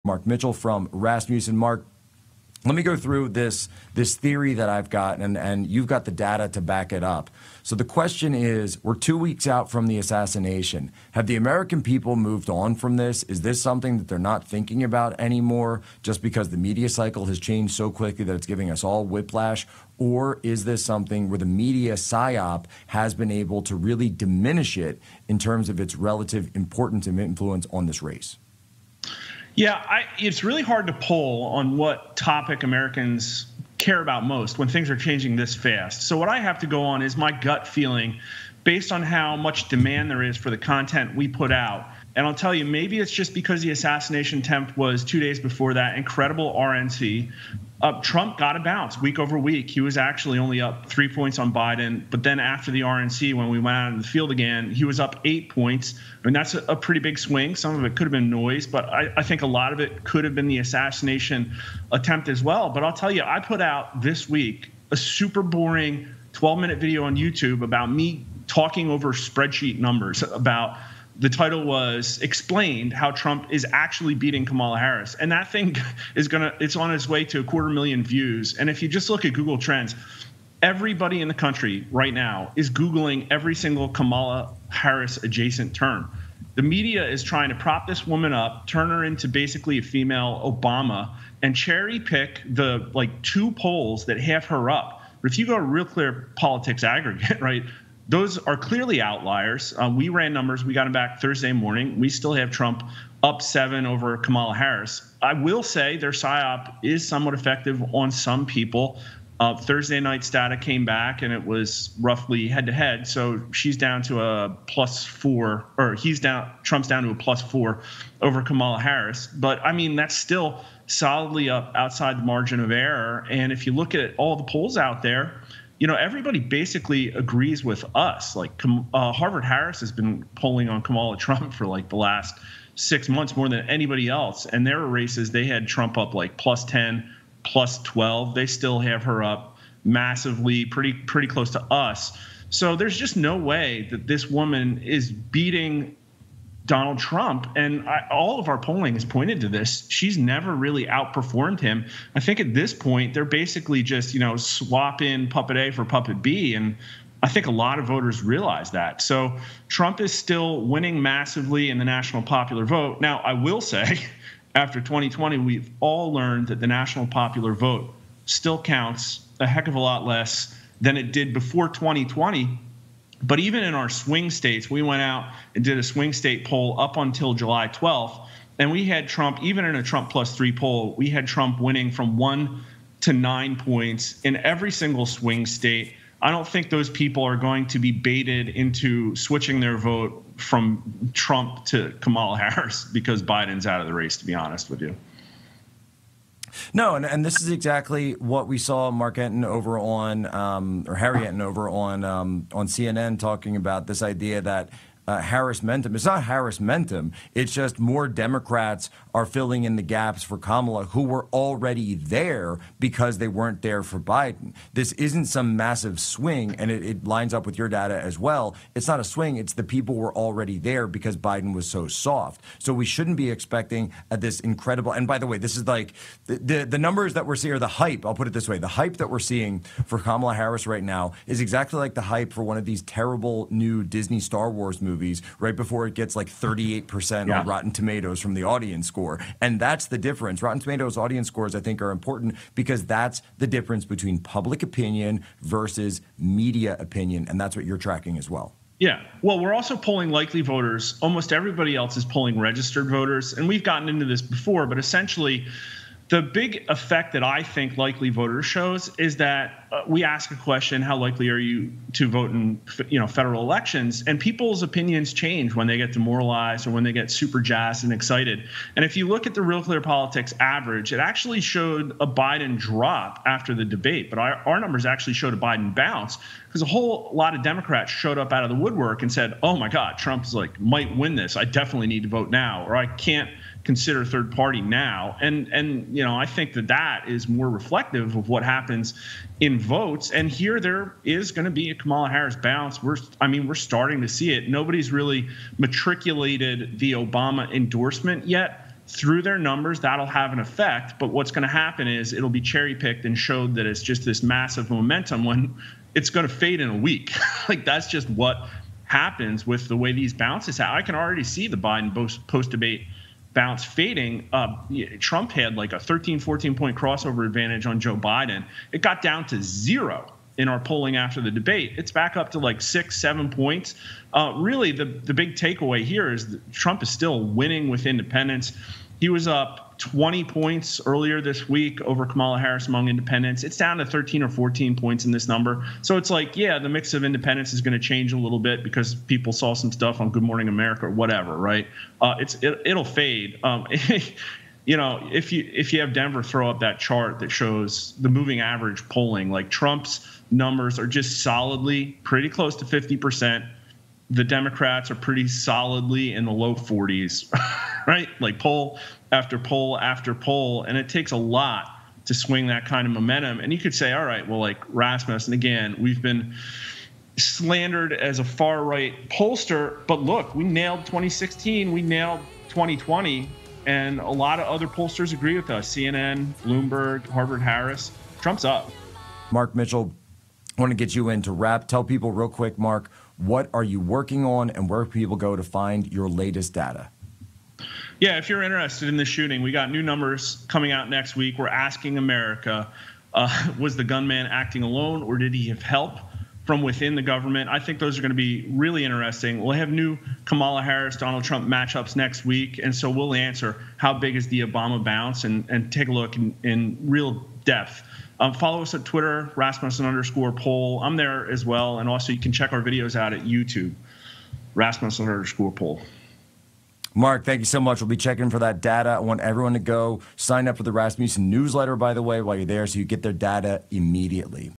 Mark Mitchell from Rasmussen. Mark, let me go through this theory that I've got, and you've got the data to back it up. So the question is, we're 2 weeks out from the assassination. Have the American people moved on from this? Is this something that they're not thinking about anymore just because the media cycle has changed so quickly that it's giving us all whiplash? Or is this something where the media psyop has been able to really diminish it in terms of its relative importance and influence on this race? Yeah, it's really hard to poll on what topic Americans care about most when things are changing this fast. So what I have to go on is my gut feeling based on how much demand there is for the content we put out. And I'll tell you, maybe it's just because the assassination attempt was 2 days before that incredible RNC. Trump got a bounce week over week. He was actually only up 3 points on Biden. But then after the RNC, when we went out in the field again, he was up 8 points. I mean, that's a pretty big swing. Some of it could have been noise, but I think a lot of it could have been the assassination attempt as well. But I'll tell you, I put out this week a super boring 12-minute video on YouTube about me talking over spreadsheet numbers about. The title was Explained How Trump is Actually Beating Kamala Harris. And that thing it's on its way to 250,000 views. And if you just look at Google Trends, everybody in the country right now is Googling every single Kamala Harris adjacent term. The media is trying to prop this woman up, turn her into basically a female Obama, and cherry pick the 2 polls that have her up. But if you go to Real Clear Politics Aggregate, right, those are clearly outliers. We ran numbers. We got them back Thursday morning. We still have Trump up 7 over Kamala Harris. I will say their psyop is somewhat effective on some people. Thursday night data came back, and it was roughly head-to-head. So she's down to a +4, or Trump's down to a +4 over Kamala Harris. But, I mean, that's still solidly up outside the margin of error. And if you look at all the polls out there, everybody basically agrees with us. Harvard Harris has been polling on Kamala Trump for the last 6 months more than anybody else. And their races, they had Trump up +10, +12. They still have her up massively, pretty close to us. So there's just no way that this woman is beating Donald Trump, and all of our polling has pointed to this. She's never really outperformed him. I think at this point, they're basically just, swap in puppet A for puppet B, and I think a lot of voters realize that. So Trump is still winning massively in the national popular vote. Now, I will say, after 2020, we've all learned that the national popular vote still counts a heck of a lot less than it did before 2020. But even in our swing states, we went out and did a swing state poll up until July 12th. And we had Trump, even in a Trump +3 poll, we had Trump winning from 1 to 9 points in every single swing state. I don't think those people are going to be baited into switching their vote from Trump to Kamala Harris because Biden's out of the race, to be honest with you. No, and this is exactly what we saw Mark Enton over on, or Harry Enton over on CNN talking about this idea that Harris Mentum. It's not Harris Mentum. It's just more Democrats are filling in the gaps for Kamala who were already there because they weren't there for Biden. This isn't some massive swing, and it lines up with your data as well. It's not a swing. It's the people were already there because Biden was so soft. So we shouldn't be expecting this incredible. And by the way, this is the numbers that we're seeing, or the hype. I'll put it this way: the hype that we're seeing for Kamala Harris right now is exactly like the hype for one of these terrible new Disney Star Wars movies right before it gets 38% on Rotten Tomatoes from the audience score. And that's the difference. Rotten Tomatoes audience scores, I think, are important because that's the difference between public opinion versus media opinion. And that's what you're tracking as well. Yeah. Well, we're also polling likely voters. Almost everybody else is polling registered voters. And we've gotten into this before, but essentially the big effect that I think likely voters shows is that we ask a question, how likely are you to vote in federal elections? And people's opinions change when they get demoralized or when they get super jazzed and excited. And if you look at the Real Clear Politics average, it actually showed a Biden drop after the debate. But our numbers actually showed a Biden bounce because a whole lot of Democrats showed up out of the woodwork and said, oh, my God, Trump's might win this. I definitely need to vote now, or I can't consider third party now. And I think that is more reflective of what happens in votes. And here there is going to be a Kamala Harris bounce. We're starting to see it. Nobody's really matriculated the Obama endorsement yet through their numbers, that'll have an effect. But what's going to happen is it'll be cherry picked and showed that it's just this massive momentum when it's going to fade in a week. Like, that's just what happens with the way these bounces happen. I can already see the Biden post-debate bounce fading. Trump had like a 13, 14-point crossover advantage on Joe Biden. It got down to 0 in our polling after the debate. It's back up to like 6, 7 points. Really, the big takeaway here is that Trump is still winning with independents. He was up 20 points earlier this week over Kamala Harris among independents. It's down to 13 or 14 points in this number. So it's like, yeah, the mix of independents is going to change a little bit because people saw some stuff on Good Morning America or whatever, right? It'll fade. You know, if you have Denver throw up that chart that shows the moving average polling, like Trump's numbers are just solidly pretty close to 50%. The Democrats are pretty solidly in the low 40s, right? Like poll after poll after poll. And it takes a lot to swing that kind of momentum. And you could say, all right, well, like Rasmussen, again, we've been slandered as a far right pollster. But look, we nailed 2016. We nailed 2020. And a lot of other pollsters agree with us. CNN, Bloomberg, Harvard Harris. Trump's up. Mark Mitchell, I want to get you in to wrap. Tell people real quick, Mark, what are you working on and where people go to find your latest data? Yeah, if you're interested in the shooting, we got new numbers coming out next week. We're asking America, was the gunman acting alone or did he have help from within the government? I think those are going to be really interesting. We'll have new Kamala Harris, Donald Trump matchups next week. And so we'll answer how big is the Obama bounce and take a look in real depth. Follow us at Twitter, Rasmussen_poll. I'm there as well. And also you can check our videos out at YouTube, Rasmussen_poll. Mark, thank you so much. We'll be checking for that data. I want everyone to go sign up for the Rasmussen newsletter, by the way, while you're there, so you get their data immediately.